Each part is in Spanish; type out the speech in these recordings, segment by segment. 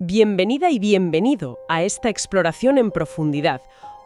Bienvenida y bienvenido a esta exploración en profundidad.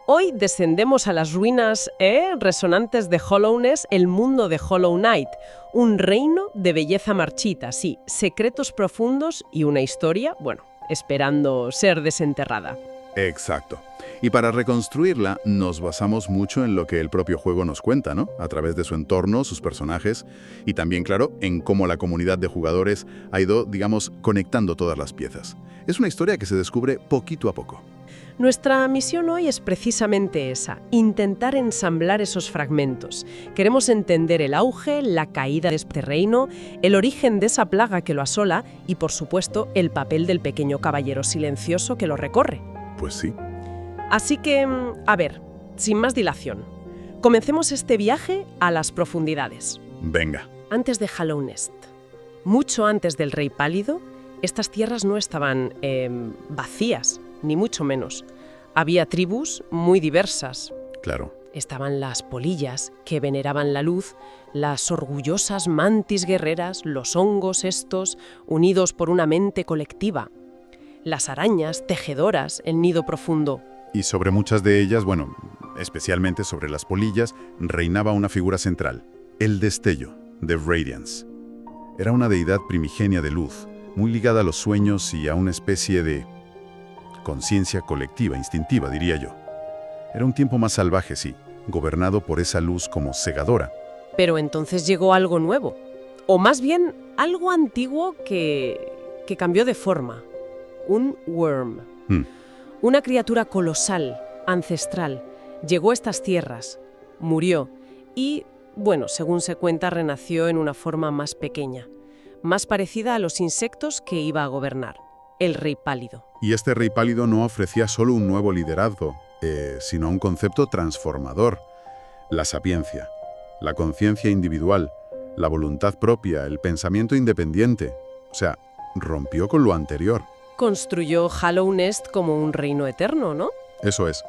Hoy descendemos a las ruinas resonantes de Hallownest, el mundo de Hollow Knight, un reino de belleza marchita, sí, secretos profundos y una historia, bueno, esperando ser desenterrada. Exacto. Y para reconstruirla nos basamos mucho en lo que el propio juego nos cuenta, ¿no? A través de su entorno, sus personajes y también, claro, en cómo la comunidad de jugadores ha ido, digamos, conectando todas las piezas. Es una historia que se descubre poquito a poco. Nuestra misión hoy es precisamente esa, intentar ensamblar esos fragmentos. Queremos entender el auge, la caída de este reino, el origen de esa plaga que lo asola y, por supuesto, el papel del pequeño caballero silencioso que lo recorre. Pues sí. Así que, a ver, sin más dilación, comencemos este viaje a las profundidades. Venga. Antes de Hallownest, mucho antes del Rey Pálido, estas tierras no estaban vacías, ni mucho menos. Había tribus muy diversas. Claro. Estaban las polillas, que veneraban la luz, las orgullosas mantis guerreras, los hongos estos, unidos por una mente colectiva. Las arañas, tejedoras, el nido profundo. Y sobre muchas de ellas, bueno, especialmente sobre las polillas, reinaba una figura central, el destello, The Radiance. Era una deidad primigenia de luz, muy ligada a los sueños y a una especie de conciencia colectiva, instintiva, diría yo. Era un tiempo más salvaje, sí, gobernado por esa luz como cegadora. Pero entonces llegó algo nuevo, o más bien algo antiguo que cambió de forma. Un worm. Una criatura colosal, ancestral, llegó a estas tierras, murió y, bueno, según se cuenta, renació en una forma más pequeña, más parecida a los insectos que iba a gobernar, el Rey Pálido. Y este Rey Pálido no ofrecía solo un nuevo liderazgo, sino un concepto transformador: la sapiencia, la conciencia individual, la voluntad propia, el pensamiento independiente. O sea, rompió con lo anterior. Construyó Hallownest como un reino eterno, ¿no? Eso es.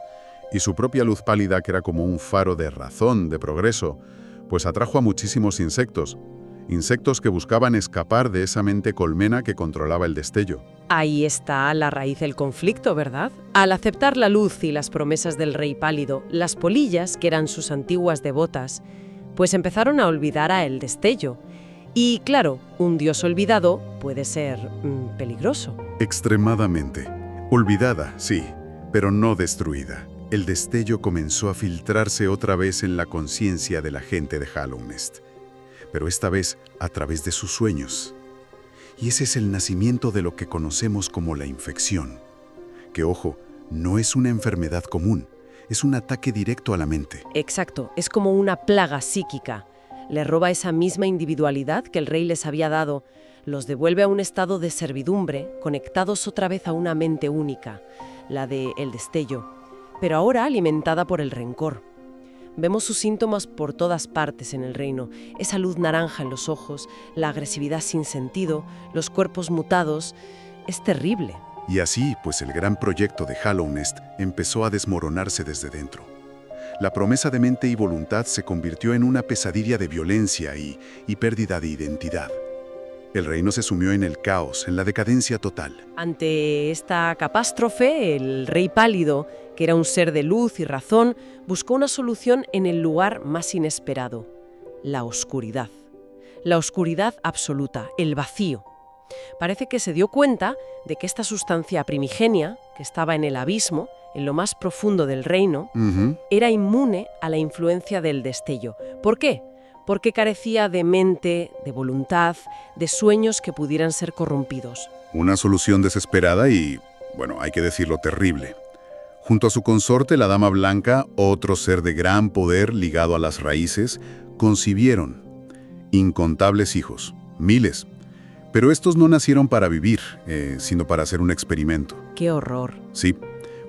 Y su propia luz pálida, que era como un faro de razón, de progreso, pues atrajo a muchísimos insectos. Insectos que buscaban escapar de esa mente colmena que controlaba el destello. Ahí está la raíz del conflicto, ¿verdad? Al aceptar la luz y las promesas del Rey Pálido, las polillas, que eran sus antiguas devotas, pues empezaron a olvidar a el destello. Y claro, un dios olvidado puede ser peligroso. Extremadamente. Olvidada, sí, pero no destruida. El destello comenzó a filtrarse otra vez en la conciencia de la gente de Hallownest, pero esta vez a través de sus sueños. Y ese es el nacimiento de lo que conocemos como la infección, que, ojo, no es una enfermedad común, es un ataque directo a la mente. Exacto, es como una plaga psíquica. Le roba esa misma individualidad que el rey les había dado, los devuelve a un estado de servidumbre, conectados otra vez a una mente única, la de el destello, pero ahora alimentada por el rencor. Vemos sus síntomas por todas partes en el reino, esa luz naranja en los ojos, la agresividad sin sentido, los cuerpos mutados. Es terrible. Y así, pues el gran proyecto de Hallownest empezó a desmoronarse desde dentro. La promesa de mente y voluntad se convirtió en una pesadilla de violencia y pérdida de identidad. El reino se sumió en el caos, en la decadencia total. Ante esta catástrofe, el Rey Pálido, que era un ser de luz y razón, buscó una solución en el lugar más inesperado: la oscuridad. La oscuridad absoluta, el vacío. Parece que se dio cuenta de que esta sustancia primigenia, que estaba en el abismo, en lo más profundo del reino, era inmune a la influencia del destello. ¿Por qué? Porque carecía de mente, de voluntad, de sueños que pudieran ser corrompidos. Una solución desesperada y, bueno, hay que decirlo, terrible. Junto a su consorte, la Dama Blanca, otro ser de gran poder ligado a las raíces, concibieron incontables hijos, miles. Pero estos no nacieron para vivir, sino para hacer un experimento. ¡Qué horror! Sí.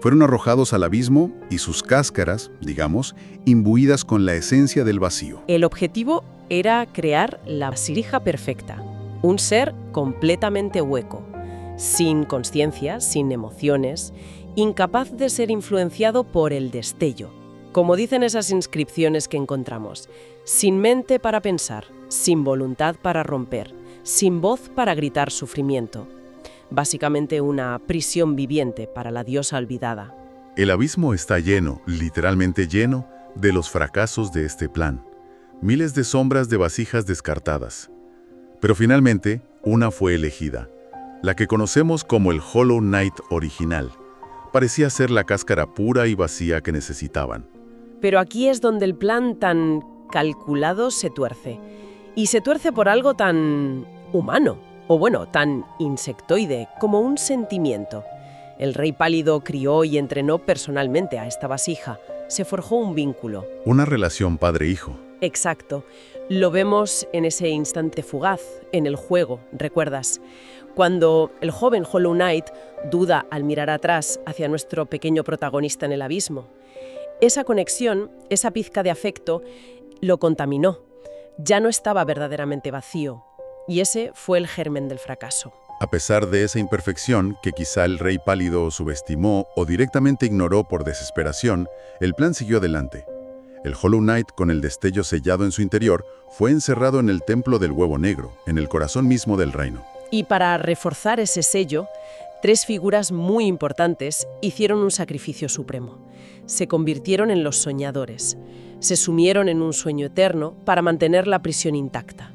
Fueron arrojados al abismo y sus cáscaras, digamos, imbuidas con la esencia del vacío. El objetivo era crear la vasija perfecta, un ser completamente hueco, sin conciencia, sin emociones, incapaz de ser influenciado por el destello. Como dicen esas inscripciones que encontramos, sin mente para pensar, sin voluntad para romper, sin voz para gritar sufrimiento. básicamente una prisión viviente para la diosa olvidada. El abismo está lleno, literalmente lleno, de los fracasos de este plan. Miles de sombras de vasijas descartadas. Pero finalmente, una fue elegida, la que conocemos como el Hollow Knight original. Parecía ser la cáscara pura y vacía que necesitaban. Pero aquí es donde el plan tan calculado se tuerce. Y se tuerce por algo tan humano, o bueno, tan insectoide, como un sentimiento. El Rey Pálido crió y entrenó personalmente a esta vasija. Se forjó un vínculo. Una relación padre-hijo. Exacto. Lo vemos en ese instante fugaz, en el juego, ¿recuerdas? Cuando el joven Hollow Knight duda al mirar atrás hacia nuestro pequeño protagonista en el abismo. Esa conexión, esa pizca de afecto, lo contaminó. Ya no estaba verdaderamente vacío. Y ese fue el germen del fracaso. A pesar de esa imperfección, que quizá el Rey Pálido subestimó o directamente ignoró por desesperación, el plan siguió adelante. El Hollow Knight, con el destello sellado en su interior, fue encerrado en el Templo del Huevo Negro, en el corazón mismo del reino. Y para reforzar ese sello, 3 figuras muy importantes hicieron un sacrificio supremo. Se convirtieron en los soñadores. Se sumieron en un sueño eterno para mantener la prisión intacta.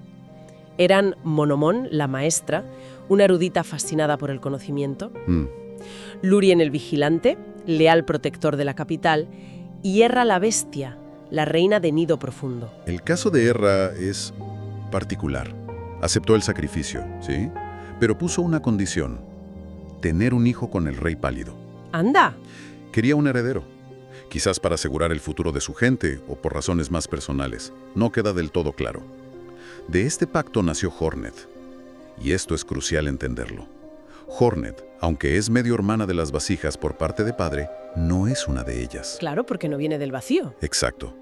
Eran Monomón, la maestra, una erudita fascinada por el conocimiento, Lurien el vigilante, leal protector de la capital, y Erra la bestia, la reina de Nido Profundo. El caso de Erra es particular. Aceptó el sacrificio, ¿sí? Pero puso una condición: tener un hijo con el Rey Pálido. ¡Anda! Quería un heredero. Quizás para asegurar el futuro de su gente o por razones más personales. No queda del todo claro. De este pacto nació Hornet. Y esto es crucial entenderlo. Hornet, aunque es medio hermana de las vasijas por parte de padre, no es una de ellas. Claro, porque no viene del vacío. Exacto.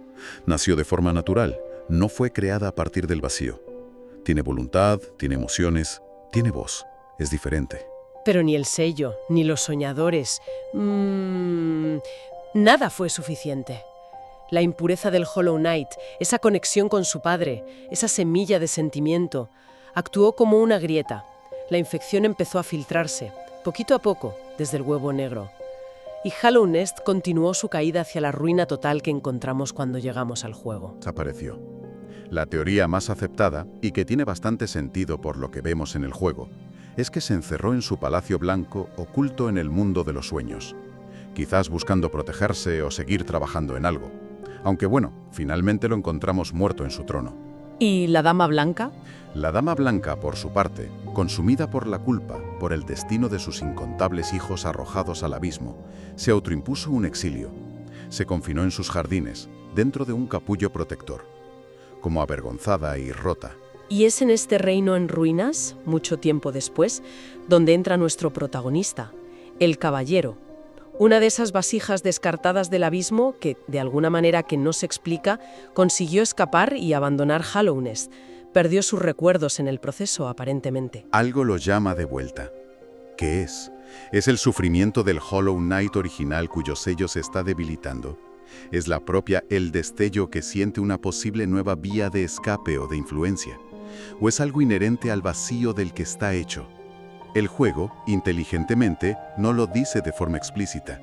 Nació de forma natural. No fue creada a partir del vacío. Tiene voluntad, tiene emociones, tiene voz. Es diferente. Pero ni el sello, ni los soñadores... nada fue suficiente. La impureza del Hollow Knight, esa conexión con su padre, esa semilla de sentimiento, actuó como una grieta. La infección empezó a filtrarse, poquito a poco, desde el Huevo Negro. Y Hallownest continuó su caída hacia la ruina total que encontramos cuando llegamos al juego. Desapareció. La teoría más aceptada, y que tiene bastante sentido por lo que vemos en el juego, es que se encerró en su palacio blanco oculto en el mundo de los sueños, quizás buscando protegerse o seguir trabajando en algo. Aunque bueno, finalmente lo encontramos muerto en su trono. ¿Y la Dama Blanca? La Dama Blanca, por su parte, consumida por la culpa, por el destino de sus incontables hijos arrojados al abismo, se autoimpuso un exilio. Se confinó en sus jardines, dentro de un capullo protector, como avergonzada y rota. Y es en este reino en ruinas, mucho tiempo después, donde entra nuestro protagonista, el Caballero. Una de esas vasijas descartadas del abismo que, de alguna manera que no se explica, consiguió escapar y abandonar Hallownest. Perdió sus recuerdos en el proceso, aparentemente. Algo lo llama de vuelta. ¿Qué es? ¿Es el sufrimiento del Hollow Knight original cuyo sello se está debilitando? ¿Es la propia el destello que siente una posible nueva vía de escape o de influencia? ¿O es algo inherente al vacío del que está hecho? El juego, inteligentemente, no lo dice de forma explícita.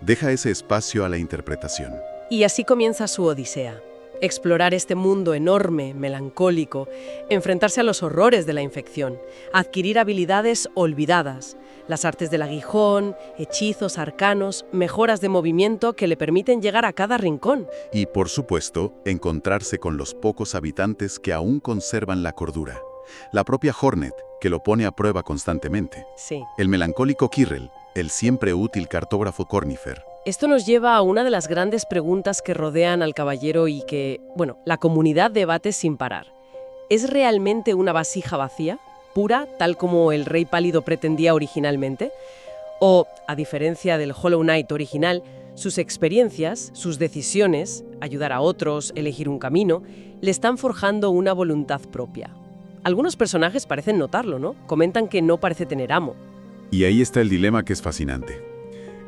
Deja ese espacio a la interpretación. Y así comienza su odisea. Explorar este mundo enorme, melancólico, enfrentarse a los horrores de la infección, adquirir habilidades olvidadas, las artes del aguijón, hechizos arcanos, mejoras de movimiento que le permiten llegar a cada rincón. Y, por supuesto, encontrarse con los pocos habitantes que aún conservan la cordura. La propia Hornet, que lo pone a prueba constantemente. Sí. El melancólico Kirrell, el siempre útil cartógrafo Cornifer. Esto nos lleva a una de las grandes preguntas que rodean al caballero y que, la comunidad debate sin parar. ¿Es realmente una vasija vacía, pura, tal como el Rey Pálido pretendía originalmente? ¿O, a diferencia del Hollow Knight original, sus experiencias, sus decisiones, ayudar a otros, elegir un camino, le están forjando una voluntad propia? Algunos personajes parecen notarlo, ¿no? Comentan que no parece tener amo. Y ahí está el dilema que es fascinante.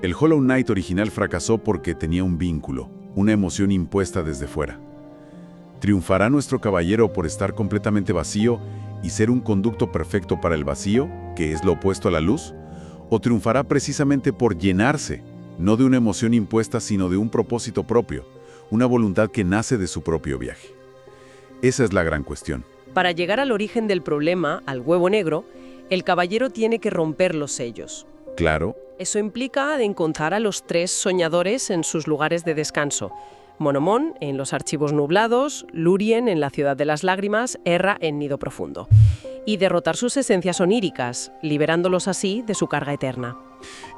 El Hollow Knight original fracasó porque tenía un vínculo, una emoción impuesta desde fuera. ¿Triunfará nuestro caballero por estar completamente vacío y ser un conducto perfecto para el vacío, que es lo opuesto a la luz? ¿O triunfará precisamente por llenarse, no de una emoción impuesta, sino de un propósito propio, una voluntad que nace de su propio viaje? Esa es la gran cuestión. Para llegar al origen del problema, al huevo negro, el caballero tiene que romper los sellos. Claro. Eso implica de encontrar a los 3 soñadores en sus lugares de descanso. Monomón en los archivos nublados, Lurien en la ciudad de las lágrimas, Erra en Nido Profundo. Y derrotar sus esencias oníricas, liberándolos así de su carga eterna.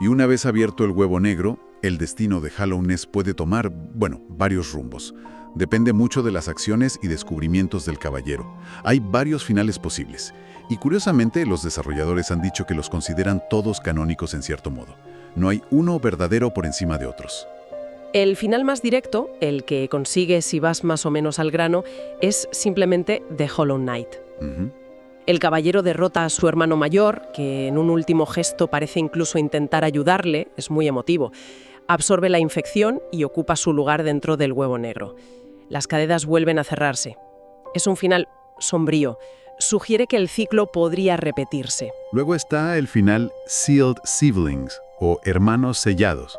Y una vez abierto el huevo negro, el destino de Hallownest puede tomar, varios rumbos. Depende mucho de las acciones y descubrimientos del caballero. Hay varios finales posibles. Y curiosamente, los desarrolladores han dicho que los consideran todos canónicos en cierto modo. No hay uno verdadero por encima de otros. El final más directo, el que consigues si vas más o menos al grano, es simplemente The Hollow Knight. El caballero derrota a su hermano mayor, que en un último gesto parece incluso intentar ayudarle, es muy emotivo. Absorbe la infección y ocupa su lugar dentro del huevo negro. Las cadenas vuelven a cerrarse. Es un final sombrío. Sugiere que el ciclo podría repetirse. Luego está el final Sealed Siblings, o hermanos sellados.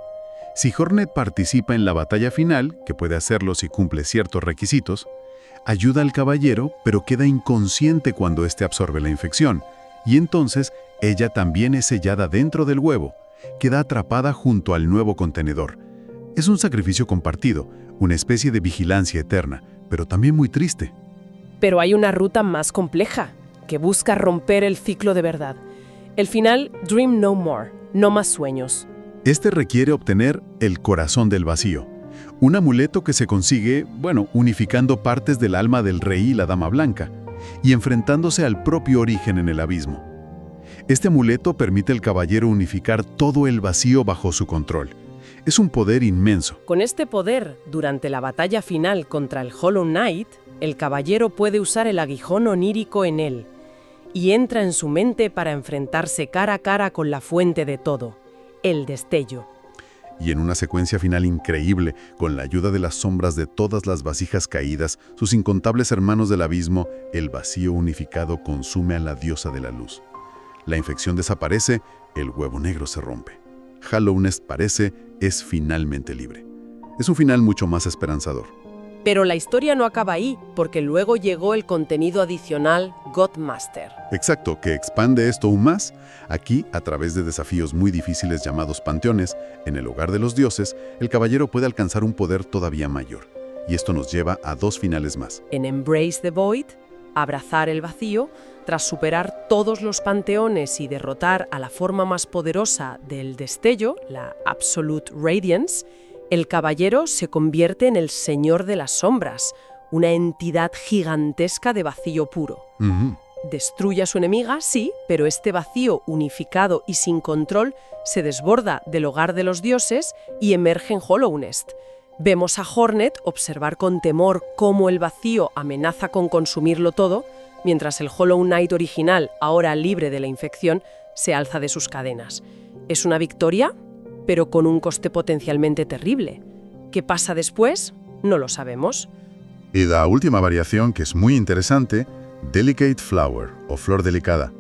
Si Hornet participa en la batalla final, que puede hacerlo si cumple ciertos requisitos, ayuda al caballero, pero queda inconsciente cuando éste absorbe la infección, y entonces ella también es sellada dentro del huevo, queda atrapada junto al nuevo contenedor. Es un sacrificio compartido, una especie de vigilancia eterna, pero también muy triste. Pero hay una ruta más compleja, que busca romper el ciclo de verdad. El final, Dream No More, no más sueños. Este requiere obtener el corazón del vacío, un amuleto que se consigue, unificando partes del alma del rey y la dama blanca, y enfrentándose al propio origen en el abismo. Este amuleto permite al caballero unificar todo el vacío bajo su control. Es un poder inmenso. Con este poder, durante la batalla final contra el Hollow Knight, el caballero puede usar el aguijón onírico en él, y entra en su mente para enfrentarse cara a cara con la fuente de todo, el destello. Y en una secuencia final increíble, con la ayuda de las sombras de todas las vasijas caídas, sus incontables hermanos del abismo, el vacío unificado consume a la diosa de la luz. La infección desaparece, el huevo negro se rompe. Hallownest es finalmente libre. Es un final mucho más esperanzador. Pero la historia no acaba ahí, porque luego llegó el contenido adicional Godmaster. Exacto, que expande esto aún más. Aquí, a través de desafíos muy difíciles llamados panteones, en el hogar de los dioses, el caballero puede alcanzar un poder todavía mayor. Y esto nos lleva a 2 finales más. En Embrace the Void, abrazar el vacío, tras superar todos los panteones y derrotar a la forma más poderosa del destello, la Absolute Radiance, el caballero se convierte en el Señor de las Sombras, una entidad gigantesca de vacío puro. Destruye a su enemiga, sí, pero este vacío unificado y sin control se desborda del hogar de los dioses y emerge en Hallownest. Vemos a Hornet observar con temor cómo el vacío amenaza con consumirlo todo, mientras el Hollow Knight original, ahora libre de la infección, se alza de sus cadenas. Es una victoria, pero con un coste potencialmente terrible. ¿Qué pasa después? No lo sabemos. Y la última variación, que es muy interesante, Delicate Flower, o flor delicada.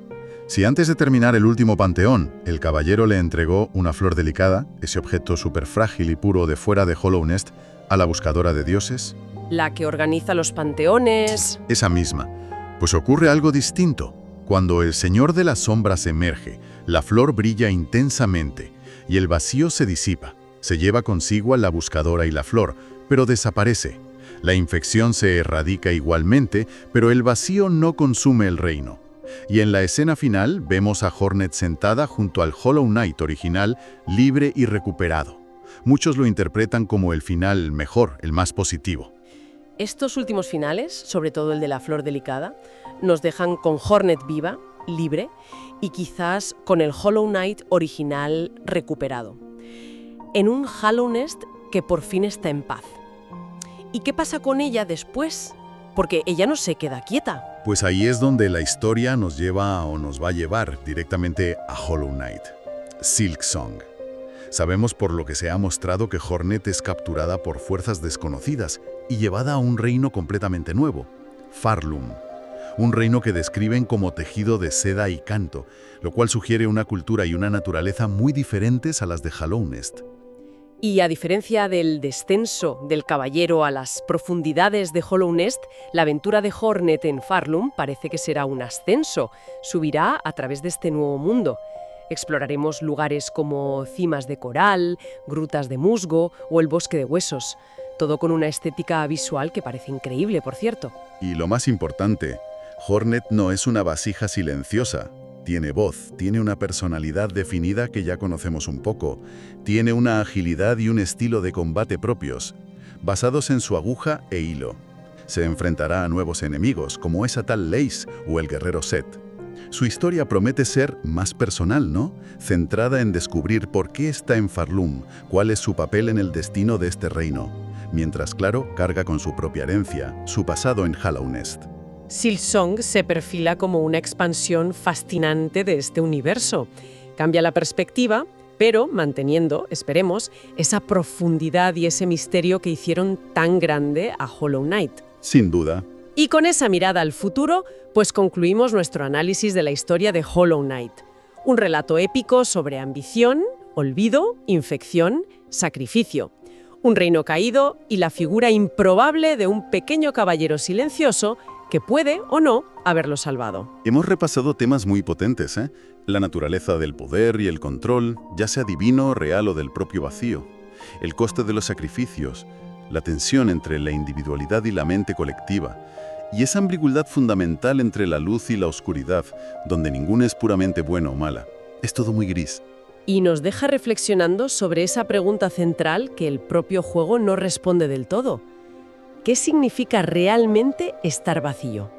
Si antes de terminar el último panteón, el caballero le entregó una flor delicada, ese objeto súper frágil y puro de fuera de Hallownest, a la buscadora de dioses. La que organiza los panteones. Esa misma. Pues ocurre algo distinto. Cuando el Señor de las Sombras emerge, la flor brilla intensamente y el vacío se disipa. Se lleva consigo a la buscadora y la flor, pero desaparece. La infección se erradica igualmente, pero el vacío no consume el reino. Y en la escena final vemos a Hornet sentada junto al Hollow Knight original, libre y recuperado. Muchos lo interpretan como el final mejor, el más positivo. Estos últimos finales, sobre todo el de la flor delicada, nos dejan con Hornet viva, libre, y quizás con el Hollow Knight original recuperado. En un Hallownest que por fin está en paz. ¿Y qué pasa con ella después? Porque ella no se queda quieta. Pues ahí es donde la historia nos lleva o nos va a llevar directamente a Hollow Knight. Silksong. Sabemos por lo que se ha mostrado que Hornet es capturada por fuerzas desconocidas y llevada a un reino completamente nuevo, Farlum. Un reino que describen como tejido de seda y canto, lo cual sugiere una cultura y una naturaleza muy diferentes a las de Hallownest. Y a diferencia del descenso del caballero a las profundidades de Hallownest, la aventura de Hornet en Farlum parece que será un ascenso. Subirá a través de este nuevo mundo. Exploraremos lugares como cimas de coral, grutas de musgo o el bosque de huesos. Todo con una estética visual que parece increíble, por cierto. Y lo más importante, Hornet no es una vasija silenciosa. Tiene voz, tiene una personalidad definida que ya conocemos un poco, tiene una agilidad y un estilo de combate propios, basados en su aguja e hilo. Se enfrentará a nuevos enemigos, como esa tal Lace o el guerrero Set. Su historia promete ser más personal, ¿no? Centrada en descubrir por qué está en Farlum, cuál es su papel en el destino de este reino, mientras, claro, carga con su propia herencia, su pasado en Hallownest. Silksong se perfila como una expansión fascinante de este universo. Cambia la perspectiva, pero manteniendo, esperemos, esa profundidad y ese misterio que hicieron tan grande a Hollow Knight. Sin duda. Y con esa mirada al futuro, pues concluimos nuestro análisis de la historia de Hollow Knight. Un relato épico sobre ambición, olvido, infección, sacrificio. Un reino caído y la figura improbable de un pequeño caballero silencioso que puede o no haberlo salvado. Hemos repasado temas muy potentes, ¿eh? La naturaleza del poder y el control, ya sea divino, real o del propio vacío. El coste de los sacrificios, la tensión entre la individualidad y la mente colectiva. Y esa ambigüedad fundamental entre la luz y la oscuridad, donde ninguno es puramente bueno o mala. Es todo muy gris. Y nos deja reflexionando sobre esa pregunta central que el propio juego no responde del todo. ¿Qué significa realmente estar vacío?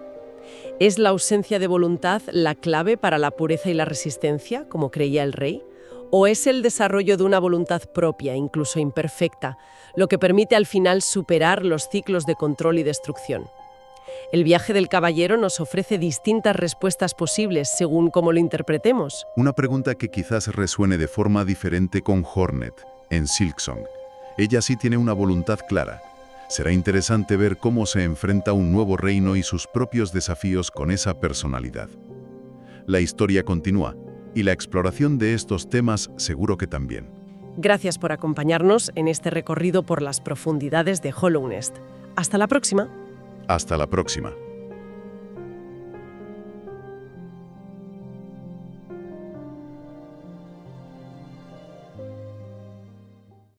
¿Es la ausencia de voluntad la clave para la pureza y la resistencia, como creía el rey? ¿O es el desarrollo de una voluntad propia, incluso imperfecta, lo que permite al final superar los ciclos de control y destrucción? El viaje del caballero nos ofrece distintas respuestas posibles según cómo lo interpretemos. Una pregunta que quizás resuene de forma diferente con Hornet, en Silksong. Ella sí tiene una voluntad clara. Será interesante ver cómo se enfrenta a un nuevo reino y sus propios desafíos con esa personalidad. La historia continúa, y la exploración de estos temas seguro que también. Gracias por acompañarnos en este recorrido por las profundidades de Hallownest. Hasta la próxima. Hasta la próxima.